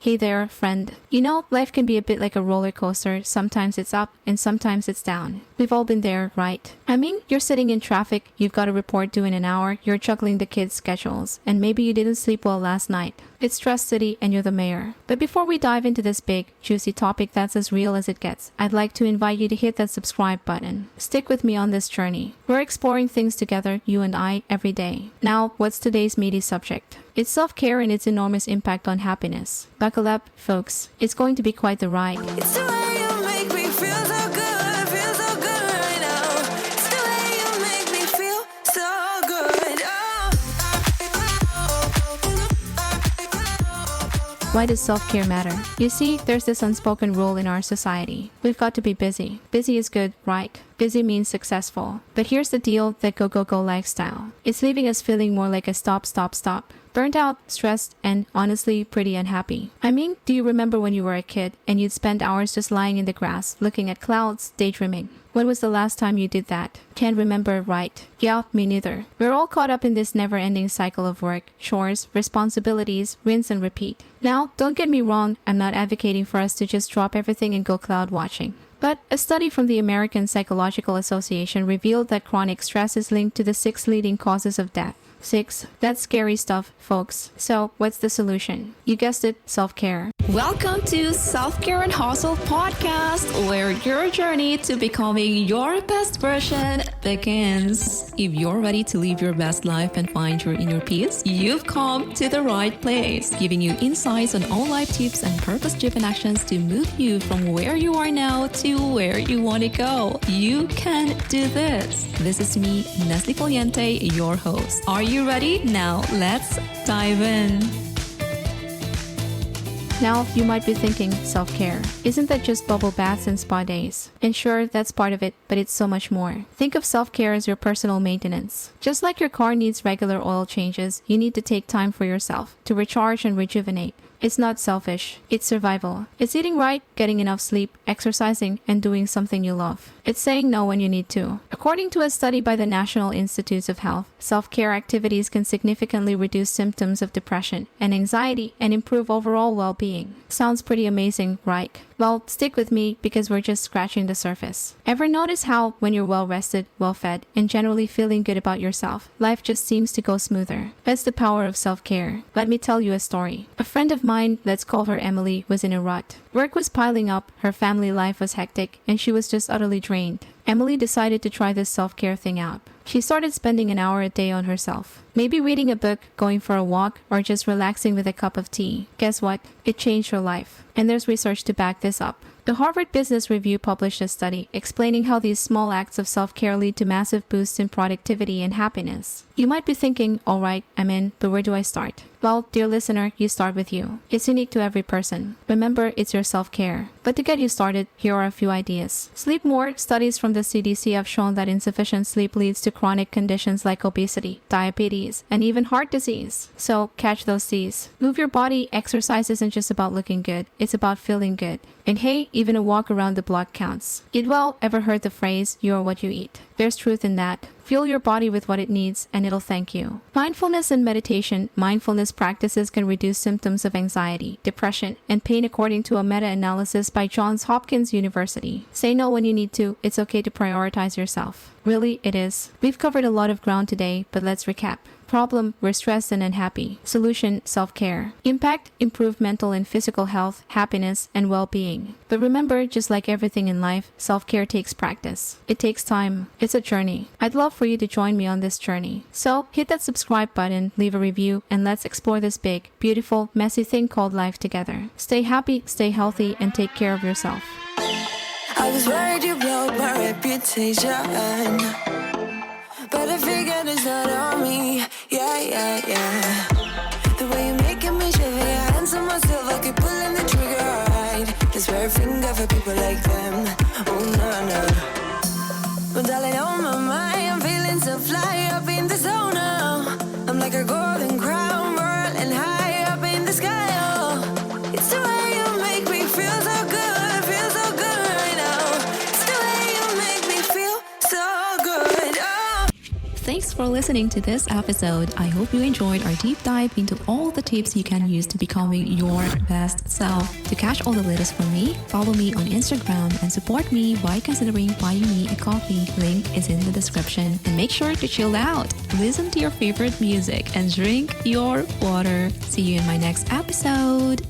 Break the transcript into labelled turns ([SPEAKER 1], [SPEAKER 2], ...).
[SPEAKER 1] Hey there, friend. You know, life can be a bit like a roller coaster. Sometimes it's up and sometimes it's down. We've all been there, right? I mean, you're sitting in traffic, you've got a report due in an hour, you're juggling the kids' schedules, and maybe you didn't sleep well last night. It's Stress City and you're the mayor. But before we dive into this big, juicy topic that's as real as it gets, I'd like to invite you to hit that subscribe button. Stick with me on this journey. We're exploring things together, you and I, every day. Now, what's today's meaty subject? It's self-care and its enormous impact on happiness. Buckle up, folks. It's going to be quite the ride.
[SPEAKER 2] It's the way you make me feel so good right now. It's the way you make me feel so good.
[SPEAKER 1] Why does self-care matter? You see, there's this unspoken rule in our society. We've got to be busy. Busy is good, right? Busy means successful. But here's the deal, that go lifestyle. It's leaving us feeling more like a stop. Burnt out, stressed, and honestly pretty unhappy. I mean, do you remember when you were a kid and you'd spend hours just lying in the grass, looking at clouds, daydreaming? When was the last time you did that? Can't remember, right? Yeah, me neither. We're all caught up in this never-ending cycle of work, chores, responsibilities, rinse and repeat. Now, don't get me wrong, I'm not advocating for us to just drop everything and go cloud watching. But a study from the American Psychological Association revealed that chronic stress is linked to the 6 leading causes of death. 6. That's scary stuff, folks. So, what's the solution? You guessed it, self-care.
[SPEAKER 3] Welcome to Self-Care and Hustle podcast, where your journey to becoming your best version begins. If you're ready to live your best life and find your inner peace, you've come to the right place, giving you insights on all life tips and purpose-driven actions to move you from where you are now to where you want to go. You can do this. This is me, Nestle Poliente, your host. Are you ready? Now, let's dive in.
[SPEAKER 1] Now, you might be thinking, self-care. Isn't that just bubble baths and spa days? And sure, that's part of it, but it's so much more. Think of self-care as your personal maintenance. Just like your car needs regular oil changes, you need to take time for yourself to recharge and rejuvenate. It's not selfish, it's survival. It's eating right, getting enough sleep, exercising, and doing something you love. It's saying no when you need to. According to a study by the National Institutes of Health, self-care activities can significantly reduce symptoms of depression and anxiety and improve overall well-being. Sounds pretty amazing, right? Well, stick with me because we're just scratching the surface. Ever notice how, when you're well-rested, well-fed, and generally feeling good about yourself, life just seems to go smoother? That's the power of self-care. Let me tell you a story. A friend of mine, let's call her Emily, was in a rut. Work was piling up, her family life was hectic, and she was just utterly drained. Emily decided to try this self-care thing out. She started spending an hour a day on herself. Maybe reading a book, going for a walk, or just relaxing with a cup of tea. Guess what? It changed her life. And there's research to back this up. The Harvard Business Review published a study explaining how these small acts of self-care lead to massive boosts in productivity and happiness. You might be thinking, all right, I'm in, but where do I start? Well, dear listener, you start with you. It's unique to every person. Remember, it's your self-care. But to get you started, here are a few ideas. Sleep more. Studies from the CDC have shown that insufficient sleep leads to chronic conditions like obesity, diabetes, and even heart disease. So, catch those C's. Move your body. Exercise isn't just about looking good. It's about feeling good. And hey, even a walk around the block counts. Ever heard the phrase, you're what you eat? There's truth in that. Fuel your body with what it needs and it'll thank you. Mindfulness and meditation. Mindfulness practices can reduce symptoms of anxiety, depression, and pain according to a meta-analysis by Johns Hopkins University. Say no when you need to. It's okay to prioritize yourself. Really, it is. We've covered a lot of ground today, but let's recap. Problem, we're stressed and unhappy. Solution, self-care. Impact, improved mental and physical health, happiness, and well-being. But remember, just like everything in life, self-care takes practice. It takes time. It's a journey. I'd love for you to join me on this journey. So, hit that subscribe button, leave a review, and let's explore this big, beautiful, messy thing called life together. Stay happy, stay healthy, and take care of yourself.
[SPEAKER 2] I was worried you blow my reputation, but I figured it's not on me. Yeah. The way you're making me shiver, your hands on myself, I keep pulling the trigger right. This rare finger for people like them. Oh no. Well, darling, on my mind, I'm feeling so fly up in the zone now. I'm like a golden crown, whirling high up in the sky. Oh, it's the way you make me feel so good right now. It's the way you make me feel so good. Oh.
[SPEAKER 3] Thanks for listening to this episode. I hope you enjoyed our deep dive into all the tips you can use to becoming your best self. To catch all the latest from me, follow me on Instagram and support me by considering buying me a coffee. Link is in the description. And make sure to chill out, listen to your favorite music, and drink your water. See you in my next episode.